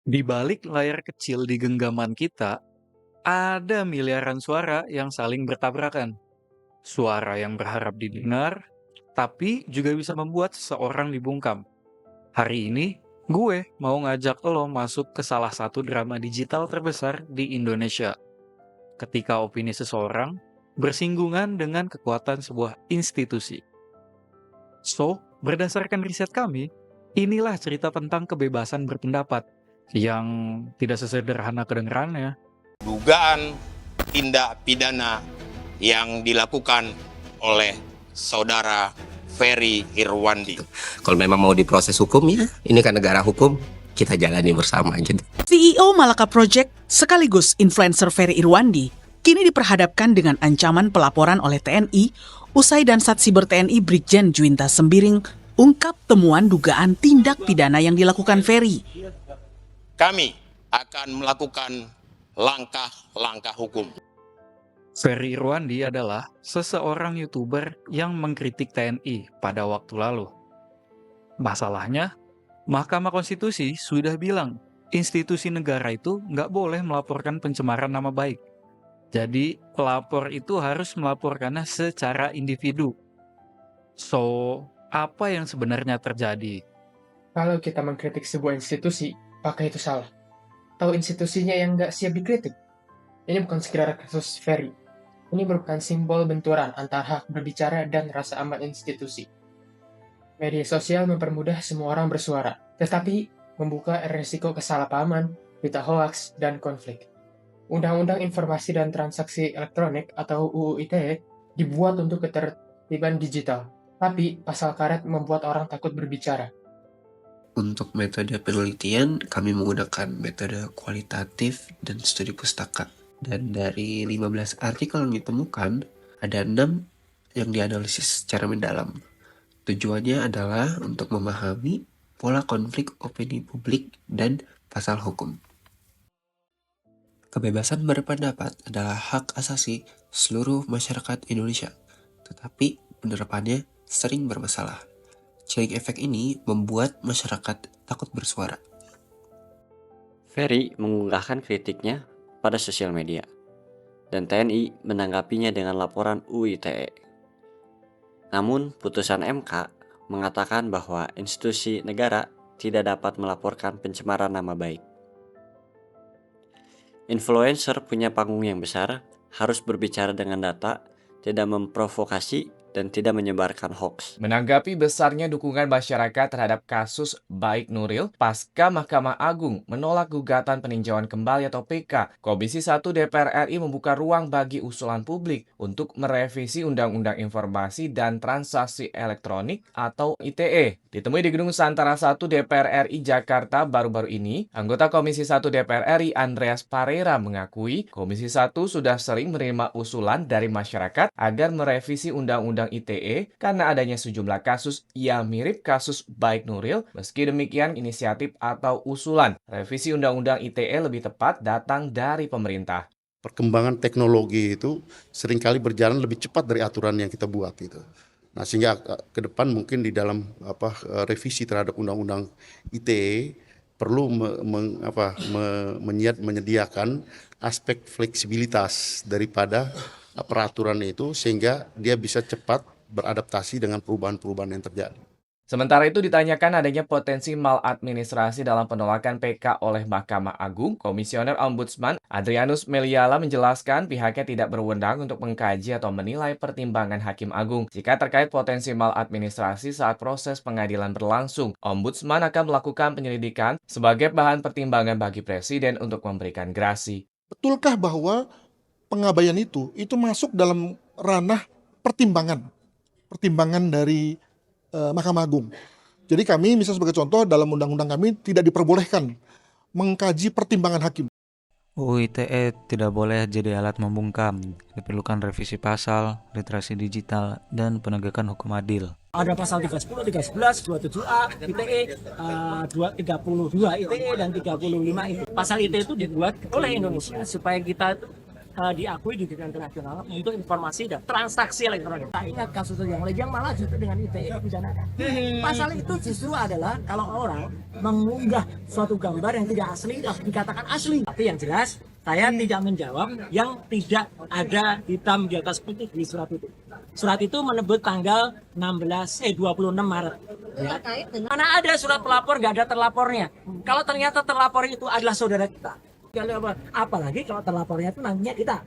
Di balik layar kecil di genggaman kita, ada miliaran suara yang saling bertabrakan. Suara yang berharap didengar, tapi juga bisa membuat seseorang dibungkam. Hari ini, gue mau ngajak lo masuk ke salah satu drama digital terbesar di Indonesia. Ketika opini seseorang bersinggungan dengan kekuatan sebuah institusi. So, berdasarkan riset kami, inilah cerita tentang kebebasan berpendapat yang tidak sesederhana kedengarannya. Dugaan tindak pidana yang dilakukan oleh saudara Ferry Irwandi. Kalau memang mau diproses hukum ya, ini kan negara hukum, kita jalani bersama gitu. CEO Malaka Project sekaligus influencer Ferry Irwandi kini diperhadapkan dengan ancaman pelaporan oleh TNI usai Dansat Siber TNI Brigjen Juwinta Sembiring ungkap temuan dugaan tindak pidana yang dilakukan Ferry. Kami akan melakukan langkah-langkah hukum. Ferry Irwandi adalah seseorang YouTuber yang mengkritik TNI pada waktu lalu. Masalahnya, Mahkamah Konstitusi sudah bilang institusi negara itu nggak boleh melaporkan pencemaran nama baik. Jadi, pelapor itu harus melaporkannya secara individu. So, apa yang sebenarnya terjadi? Kalau kita mengkritik sebuah institusi, apakah itu salah? Tahu institusinya yang nggak siap dikritik? Ini bukan sekedar kasus Ferry. Ini merupakan simbol benturan antara hak berbicara dan rasa aman institusi. Media sosial mempermudah semua orang bersuara, tetapi membuka resiko kesalahpahaman, berita hoaks, dan konflik. Undang-Undang Informasi dan Transaksi Elektronik atau UU ITE dibuat untuk ketertiban digital, tapi pasal karet membuat orang takut berbicara. Untuk metode penelitian, kami menggunakan metode kualitatif dan studi pustaka. Dan dari 15 artikel yang ditemukan, ada 6 yang dianalisis secara mendalam. Tujuannya adalah untuk memahami pola konflik opini publik dan pasal hukum. Kebebasan berpendapat adalah hak asasi seluruh masyarakat Indonesia, tetapi penerapannya sering bermasalah. Chilling effect ini membuat masyarakat takut bersuara. Ferry mengunggahkan kritiknya pada sosial media, dan TNI menanggapinya dengan laporan UU ITE. Namun, putusan MK mengatakan bahwa institusi negara tidak dapat melaporkan pencemaran nama baik. Influencer punya panggung yang besar, harus berbicara dengan data, tidak memprovokasi, dan tidak menyebarkan hoax. Menanggapi besarnya dukungan masyarakat terhadap kasus Baik Nuril, pasca Mahkamah Agung menolak gugatan peninjauan kembali atau PK, Komisi 1 DPR RI membuka ruang bagi usulan publik untuk merevisi Undang-Undang Informasi dan Transaksi Elektronik atau ITE. Ditemui di Gedung Santara 1 DPR RI Jakarta baru-baru ini, anggota Komisi 1 DPR RI Andreas Parera mengakui Komisi 1 sudah sering menerima usulan dari masyarakat agar merevisi Undang-Undang ITE karena adanya sejumlah kasus yang mirip kasus Baik Nuril. Meski demikian, inisiatif atau usulan revisi Undang-Undang ITE lebih tepat datang dari pemerintah. Perkembangan teknologi itu seringkali berjalan lebih cepat dari aturan yang kita buat gitu. Nah, sehingga ke depan mungkin di dalam revisi terhadap Undang-Undang ITE perlu menyediakan aspek fleksibilitas daripada peraturan itu sehingga dia bisa cepat beradaptasi dengan perubahan-perubahan yang terjadi. Sementara itu ditanyakan adanya potensi maladministrasi dalam penolakan PK oleh Mahkamah Agung, Komisioner Ombudsman Adrianus Meliala menjelaskan pihaknya tidak berwenang untuk mengkaji atau menilai pertimbangan Hakim Agung. Jika terkait potensi maladministrasi saat proses pengadilan berlangsung, Ombudsman akan melakukan penyelidikan sebagai bahan pertimbangan bagi Presiden untuk memberikan grasi. Betulkah bahwa pengabaian itu masuk dalam ranah pertimbangan dari Mahkamah Agung. Jadi kami misalnya sebagai contoh dalam undang-undang kami tidak diperbolehkan mengkaji pertimbangan hakim. UU ITE tidak boleh jadi alat membungkam. Diperlukan revisi pasal, literasi digital, dan penegakan hukum adil. Ada pasal 310, 311, 27A, ITE, 32 ITE, dan 35 ITE. Pasal ITE itu dibuat oleh Indonesia supaya kita diakui di dunia internasional untuk informasi dan transaksi elektronik. Tak ingat kasus yang lain malah justru dengan ITE dipidanakan. Pasal itu justru adalah kalau orang mengunggah suatu gambar yang tidak asli dikatakan asli. Tapi yang jelas saya tidak menjawab yang tidak ada hitam di atas putih di surat itu. Surat itu menyebut tanggal 26 Maret. Ya. Mana ada surat pelapor, nggak ada terlapornya. Kalau ternyata terlapor itu adalah saudara kita, apalagi kalau terlapornya itu nantinya kita,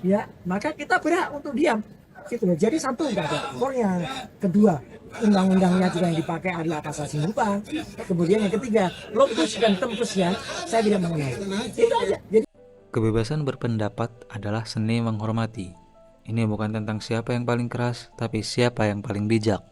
ya maka kita berhak untuk diam. Gitu. Jadi satu, nggak ada lapornya. Kedua, undang-undangnya juga yang dipakai adalah pasal sinumpang. Kemudian yang ketiga, lokus dan tempusnya saya tidak mengenai. Itu aja. Jadi Kebebasan berpendapat adalah seni menghormati. Ini bukan tentang siapa yang paling keras, tapi siapa yang paling bijak.